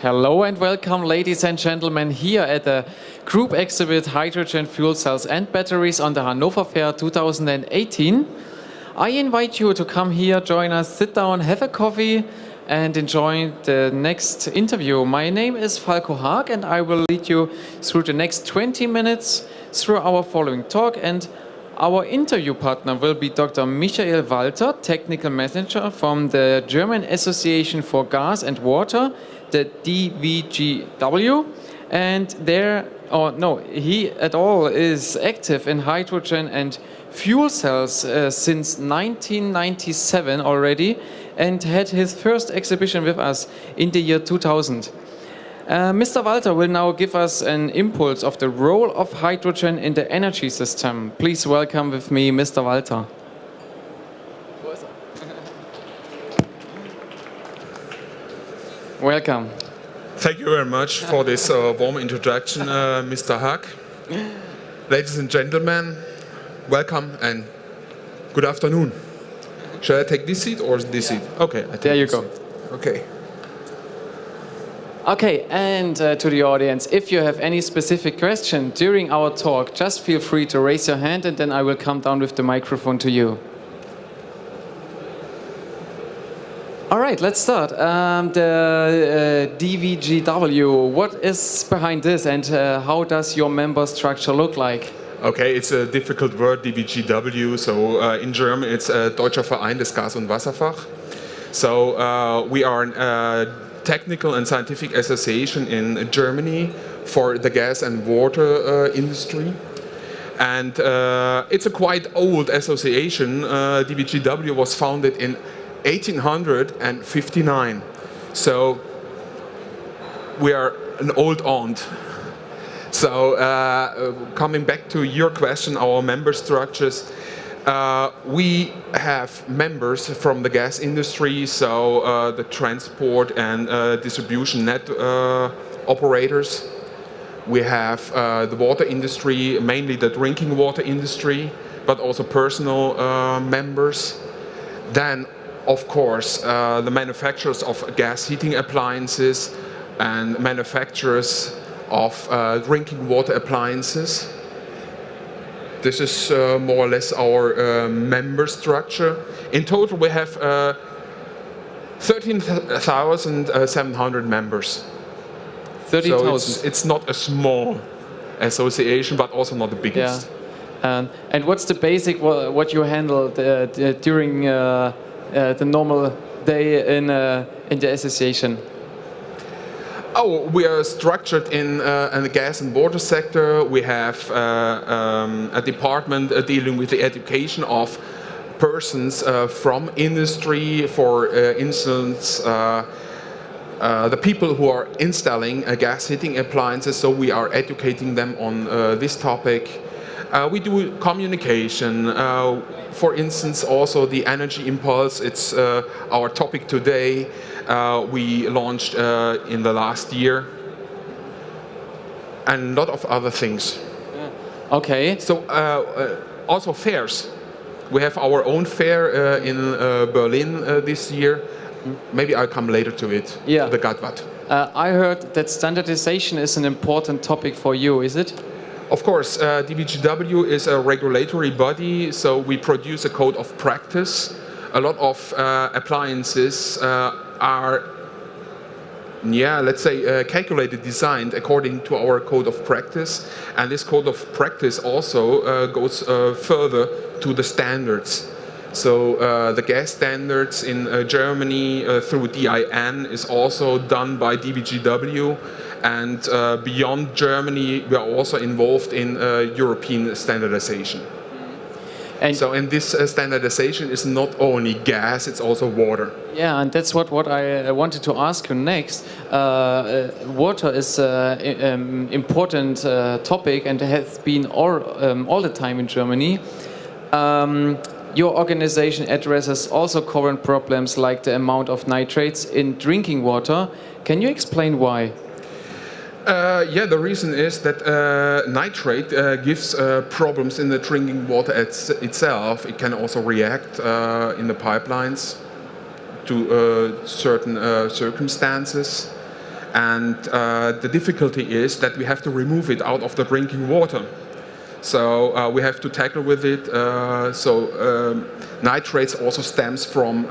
Hello and welcome, ladies and gentlemen, here at the group exhibit Hydrogen Fuel Cells and Batteries on the Hannover Fair 2018. I invite you to come here, join us, sit down, have a coffee and enjoy the next interview. My name is Falco Haag and I will lead you through the next 20 minutes through our following talk, and our interview partner will be Dr. Michael Walter, Technical Manager from the German Association for Gas and Water, the DVGW, and he at all is active in hydrogen and fuel cells since 1997 already, and had his first exhibition with us in the year 2000. Mr. Walter will now give us an impulse of the role of hydrogen in the energy system. Please welcome with me Mr. Walter. Welcome. Thank you very much for this warm introduction, Mr. Haag. Ladies and gentlemen, welcome and good afternoon. Shall I take this seat or this seat? Okay, I take there you this go. seat. Okay. Okay, and to the audience, if you have any specific question during our talk, just feel free to raise your hand and then I will come down with the microphone to you. All right, let's start. The DVGW, what is behind this and how does your member structure look like? Okay, it's a difficult word, DVGW. So in German, it's Deutscher Verein des Gas- und Wasserfach. So we are a technical and scientific association in Germany for the gas and water industry. And it's a quite old association. DVGW was founded in 1859. So we are an old aunt. So coming back to your question, our member structures, we have members from the gas industry, so the transport and distribution net operators. We have the water industry, mainly the drinking water industry, but also personal members. Then, of course, the manufacturers of gas heating appliances and manufacturers of drinking water appliances. This is more or less our member structure. In total, we have 13,700 members. 30,000. So it's not a small association, but also not the biggest. Yeah. And what's the basic what you handle during the normal day in the association? Oh, we are structured in the gas and water sector. We have a department dealing with the education of persons from industry, for instance, the people who are installing gas heating appliances, so we are educating them on this topic. We do communication, for instance, also the Energy-Impulse, it's our topic today. We launched in the last year, and a lot of other things. Okay. So also fairs. We have our own fair in Berlin this year. Maybe I'll come later to it. Yeah. The GATWAT. I heard that standardization is an important topic for you, is it? Of course, DVGW is a regulatory body, so we produce a code of practice. A lot of appliances are, let's say, calculated, designed according to our code of practice. And this code of practice also goes further to the standards. So the gas standards in Germany through DIN is also done by DVGW. And beyond Germany, we are also involved in European standardization. And so, and this standardization is not only gas, it's also water. Yeah, and that's what I wanted to ask you next. Water is an important topic and has been all the time in Germany. Your organization addresses also current problems like the amount of nitrates in drinking water. Can you explain why? The reason is that nitrate gives problems in the drinking water itself. It can also react in the pipelines to certain circumstances. And the difficulty is that we have to remove it out of the drinking water. So we have to tackle with it. Nitrates also stems from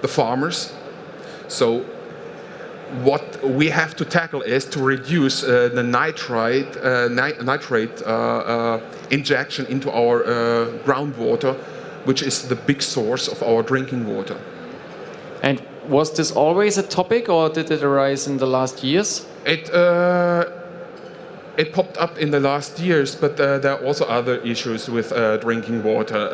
the farmers. So what we have to tackle is to reduce the nitrate injection into our groundwater, which is the big source of our drinking water. And was this always a topic, or did it arise in the last years? It popped up in the last years, but there are also other issues with drinking water,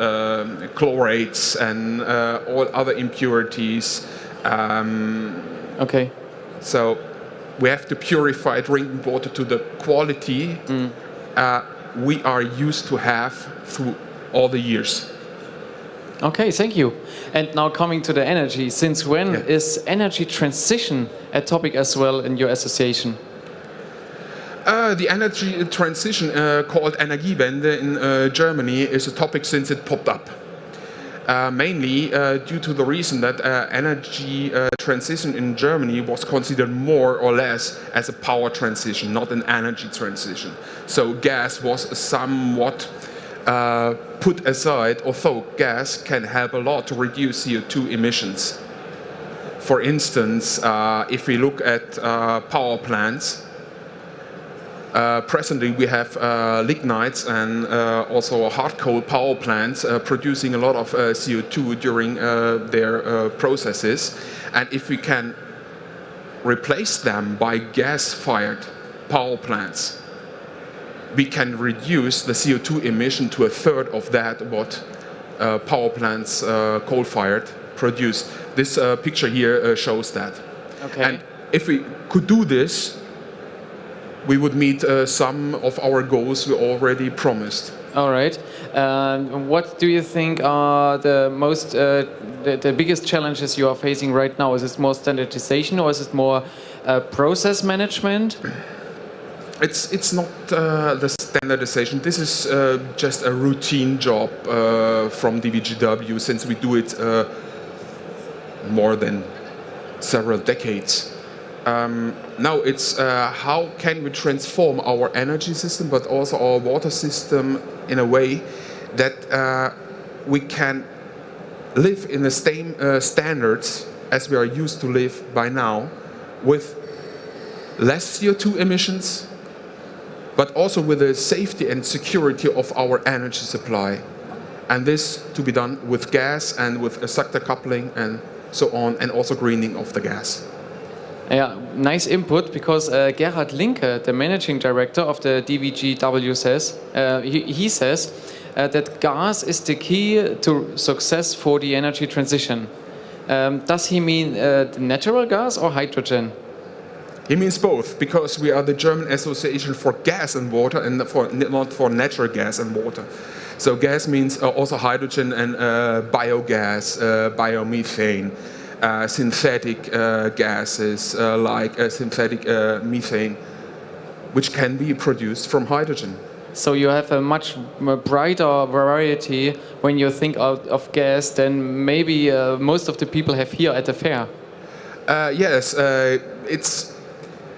chlorates and all other impurities. Okay. So we have to purify drinking water to the quality we are used to have through all the years. Okay, thank you. And now coming to the energy, since when is energy transition a topic as well in your association? The energy transition, called Energiewende in Germany, is a topic since it popped up. Mainly due to the reason that energy transition in Germany was considered more or less as a power transition, not an energy transition. So gas was somewhat put aside, although gas can help a lot to reduce CO2 emissions. For instance, if we look at power plants, presently we have lignites and also hard coal power plants producing a lot of CO2 during their processes. And if we can replace them by gas-fired power plants, we can reduce the CO2 emission to a third of that what power plants coal-fired produce. This picture here shows that. Okay. And if we could do this, we would meet some of our goals we already promised. All right. What do you think are the most, the biggest challenges you are facing right now? Is it more standardization, or is it more process management? It's not the standardization. This is just a routine job from DVGW, since we do it more than several decades. Now it's how can we transform our energy system, but also our water system in a way that we can live in the same standards as we are used to live by now, with less CO2 emissions, but also with the safety and security of our energy supply. And this to be done with gas and with a sector coupling and so on, and also greening of the gas. Yeah, nice input, because Gerhard Linke, the managing director of the DVGW, says, he says that gas is the key to success for the energy transition. Does he mean the natural gas or hydrogen? He means both, because we are the German Association for Gas and Water and not for natural gas and water. So gas means also hydrogen and biogas, biomethane. Synthetic gases like synthetic methane, which can be produced from hydrogen. So you have a much brighter variety when you think of gas than maybe most of the people have here at the fair. Yes,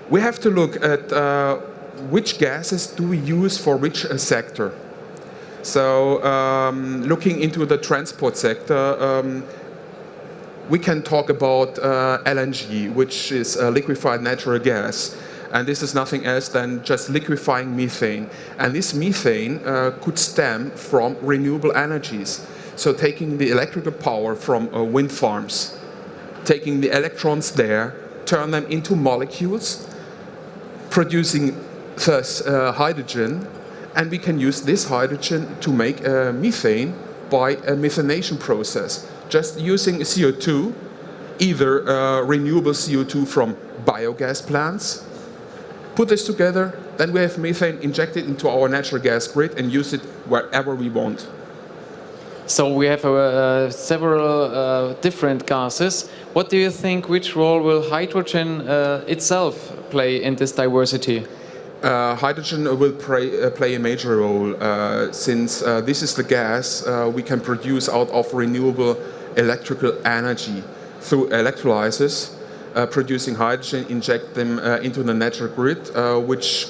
we have to look at which gases do we use for which sector. So looking into the transport sector, we can talk about LNG, which is liquefied natural gas. And this is nothing else than just liquefying methane. And this methane could stem from renewable energies. So taking the electrical power from wind farms, taking the electrons there, turn them into molecules, producing thus hydrogen. And we can use this hydrogen to make methane by a methanation process. Just using CO2, either renewable CO2 from biogas plants. Put this together, then we have methane injected into our natural gas grid and use it wherever we want. So we have several different gases. What do you think, which role will hydrogen itself play in this diversity? Hydrogen will play a major role since this is the gas we can produce out of renewable electrical energy through electrolysis. producing hydrogen, inject them into the natural grid, which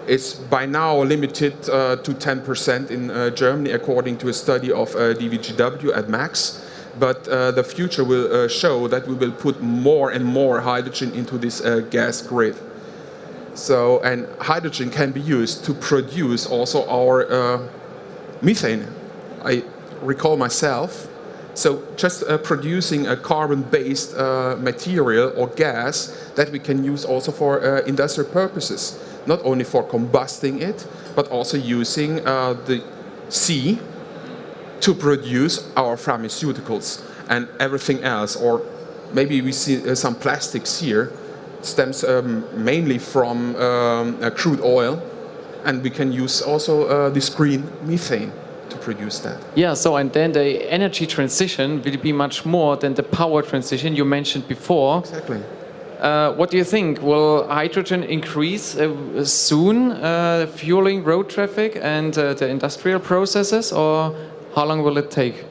is by now limited to 10% in Germany, according to a study of DVGW at max. But the future will show that we will put more and more hydrogen into this gas grid. So, and hydrogen can be used to produce also our methane. I recall myself. So just producing a carbon-based material or gas that we can use also for industrial purposes. Not only for combusting it, but also using the sea to produce our pharmaceuticals and everything else. Or maybe we see some plastics here, stems mainly from crude oil, and we can use also this green methane to produce that. Yeah, so and then the energy transition will be much more than the power transition you mentioned before. Exactly. What do you think? Will hydrogen increase soon, fueling road traffic and the industrial processes, or how long will it take?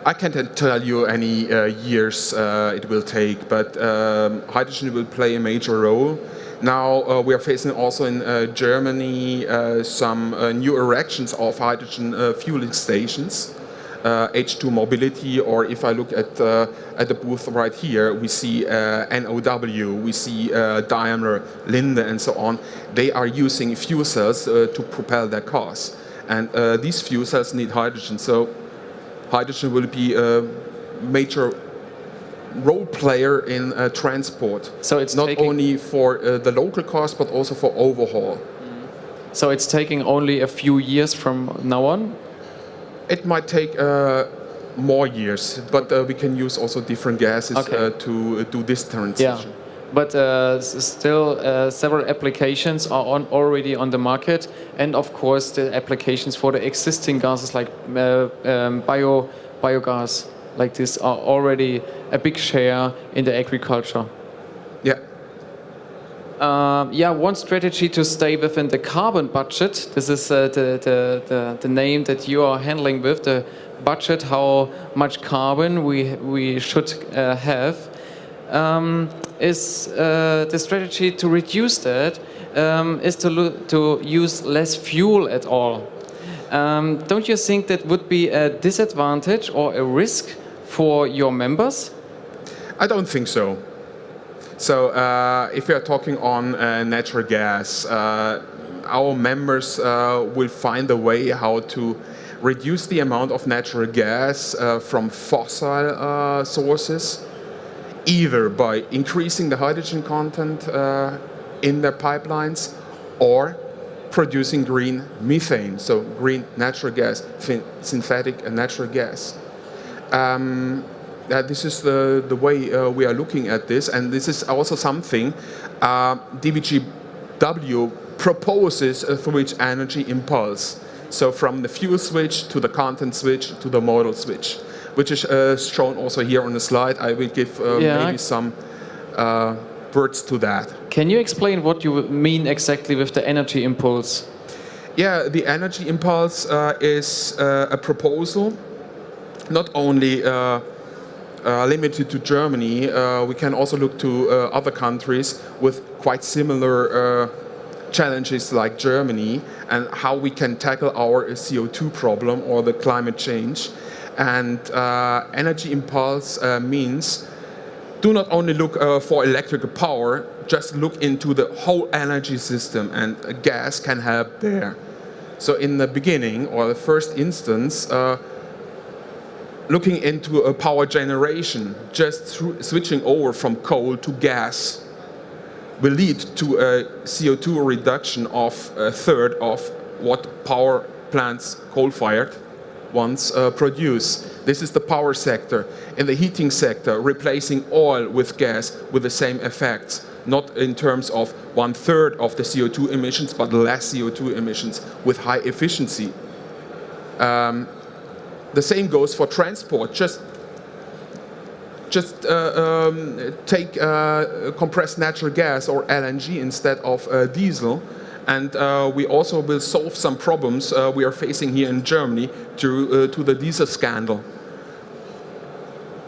I can't tell you any years it will take, but hydrogen will play a major role. Now we are facing also in Germany some new erections of hydrogen fueling stations, H2 mobility, or if I look at the booth right here, we see NOW, we see Daimler, Linde, and so on. They are using fuel cells to propel their cars, and these fuel cells need hydrogen. So hydrogen will be a major role player in transport. So it's not only for the local cars, but also for overhaul. So it's taking only a few years from now on? It might take more years, but we can use also different gases to do this transition. Yeah. But still several applications are already on the market, and of course the applications for the existing gases like biogas like this are already a big share in the agriculture. Yeah. Yeah, one strategy to stay within the carbon budget, this is the name that you are handling with, the budget, how much carbon we should have, is the strategy to reduce that, is to use less fuel at all. Don't you think that would be a disadvantage or a risk for your members? I don't think so. So if we are talking on natural gas, our members will find a way how to reduce the amount of natural gas from fossil sources, either by increasing the hydrogen content in their pipelines or producing green methane, so green natural gas, synthetic natural gas. This is the way we are looking at this, and this is also something DVGW proposes through its Energy-Impulse. So from the fuel switch to the content switch to the modal switch, which is shown also here on the slide. I will give maybe some words to that. Can you explain what you mean exactly with the Energy-Impulse? Yeah, the Energy-Impulse is a proposal not only limited to Germany. We can also look to other countries with quite similar challenges like Germany, and how we can tackle our CO2 problem or the climate change. And Energy-Impulse means do not only look for electrical power, just look into the whole energy system, and gas can help there. So in the beginning, or the first instance, looking into a power generation, just switching over from coal to gas will lead to a CO2 reduction of a third of what power plants, coal-fired ones, produce. This is the power sector. In the heating sector, replacing oil with gas with the same effects, not in terms of 1/3 of the CO2 emissions, but less CO2 emissions with high efficiency. The same goes for transport. Just take compressed natural gas or LNG instead of diesel, and we also will solve some problems we are facing here in Germany to the diesel scandal.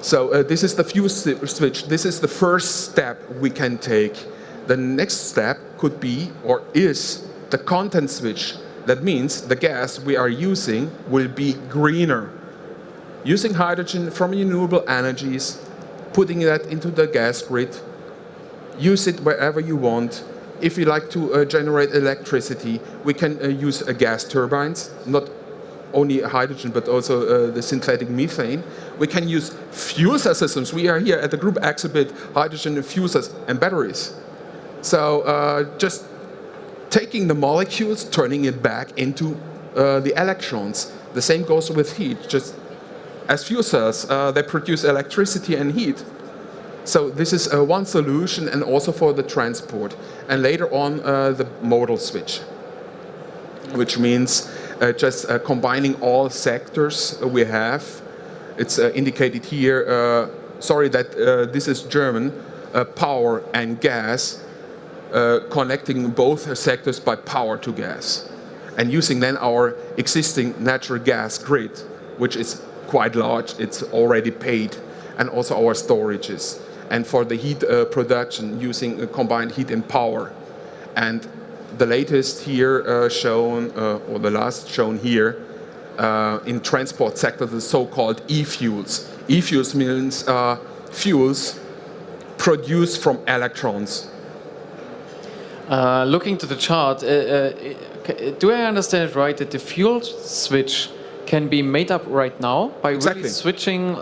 So this is the fuel switch. This is the first step we can take. The next step could be or is the content switch. That means the gas we are using will be greener. Using hydrogen from renewable energies, putting that into the gas grid, use it wherever you want. If you like to generate electricity, we can use gas turbines, not only hydrogen but also the synthetic methane. We can use fuel cell systems. We are here at the group exhibit, hydrogen fuel cells and batteries. So just taking the molecules, turning it back into the electrons. The same goes with heat. Just as fuel cells, they produce electricity and heat. So this is one solution, and also for the transport. And later on, the modal switch, which means just combining all sectors we have. It's indicated here, sorry that this is German, power and gas, connecting both sectors by power to gas. And using then our existing natural gas grid, which is quite large, it's already paid, and also our storages. And for the heat production, using combined heat and power. And the latest here shown, or the last shown here, in transport sector, the so-called e-fuels. E-fuels means fuels produced from electrons. Looking to the chart, do I understand it right that the fuel switch can be made up right now by really switching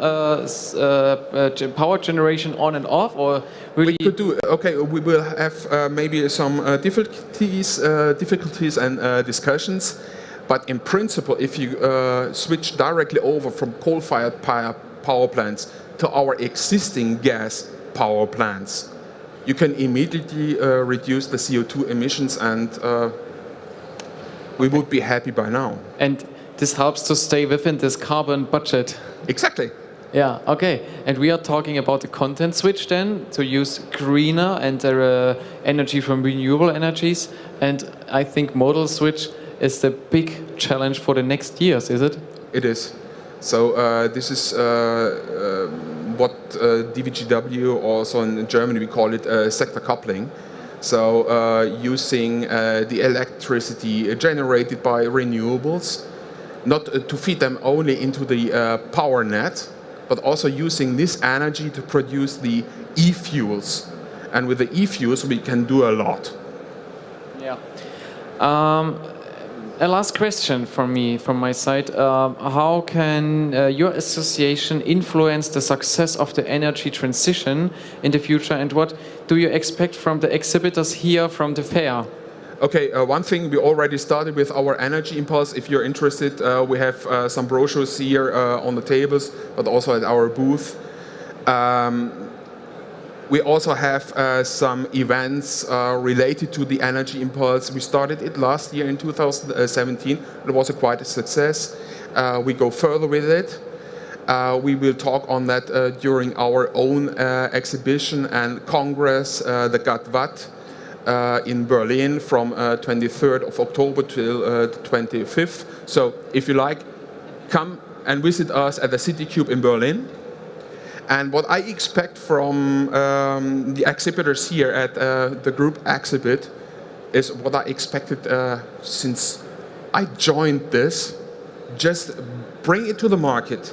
power generation on and off, or really? We could do. Okay, we will have maybe some difficulties and discussions, but in principle, if you switch directly over from coal-fired power plants to our existing gas power plants, you can immediately reduce the CO2 emissions, and we would be happy by now. And this helps to stay within this carbon budget. Exactly. Yeah, okay. And we are talking about the content switch then, to use greener and energy from renewable energies. And I think modal switch is the big challenge for the next years, is it? It is. So this is what DVGW, also in Germany we call it sector coupling. So using the electricity generated by renewables, not to feed them only into the power net, but also using this energy to produce the e-fuels. And with the e-fuels we can do a lot. Yeah. A last question from my side. How can your association influence the success of the energy transition in the future, and what do you expect from the exhibitors here from the fair? Okay, one thing we already started with our Energy-Impulse. If you're interested, we have some brochures here on the tables, but also at our booth. We also have some events related to the Energy-Impulse. We started it last year in 2017. It was quite a success. We go further with it. We will talk on that during our own exhibition and Kongress, the GATT in Berlin from 23rd of October till the 25th. So if you like, come and visit us at the City Cube in Berlin. And what I expect from the exhibitors here at the group exhibit is what I expected since I joined this. Just bring it to the market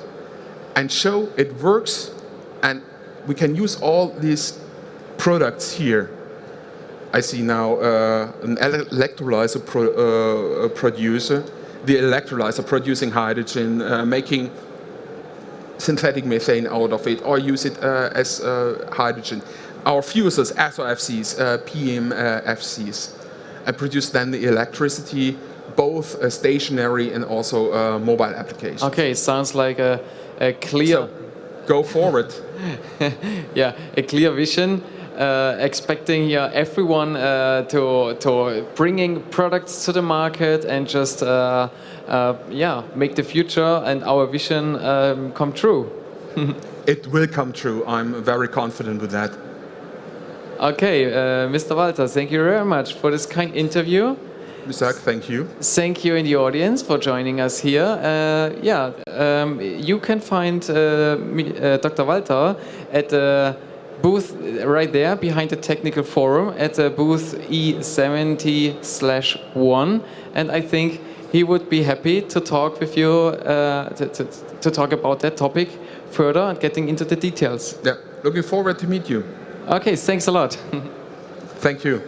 and show it works, and we can use all these products here. I see now an electrolyzer producer, the electrolyzer producing hydrogen, making synthetic methane out of it, or use it as hydrogen. Our fuel cells, SOFCs, PMFCs, and produce then the electricity, both stationary and also mobile applications. Okay, sounds like a clear... So, go forward. Yeah, a clear vision. Expecting here everyone to bringing products to the market and just make the future and our vision come true. It will come true. I'm very confident with that. Okay, Mr. Walter, thank you very much for this kind interview. Mr. Hack, thank you. Thank you in the audience for joining us here. You can find Dr. Walter at the booth right there behind the technical forum at the booth E70/1, and I think he would be happy to talk with you to talk about that topic further and getting into the details. Yeah, looking forward to meet you. Okay, thanks a lot. Thank you.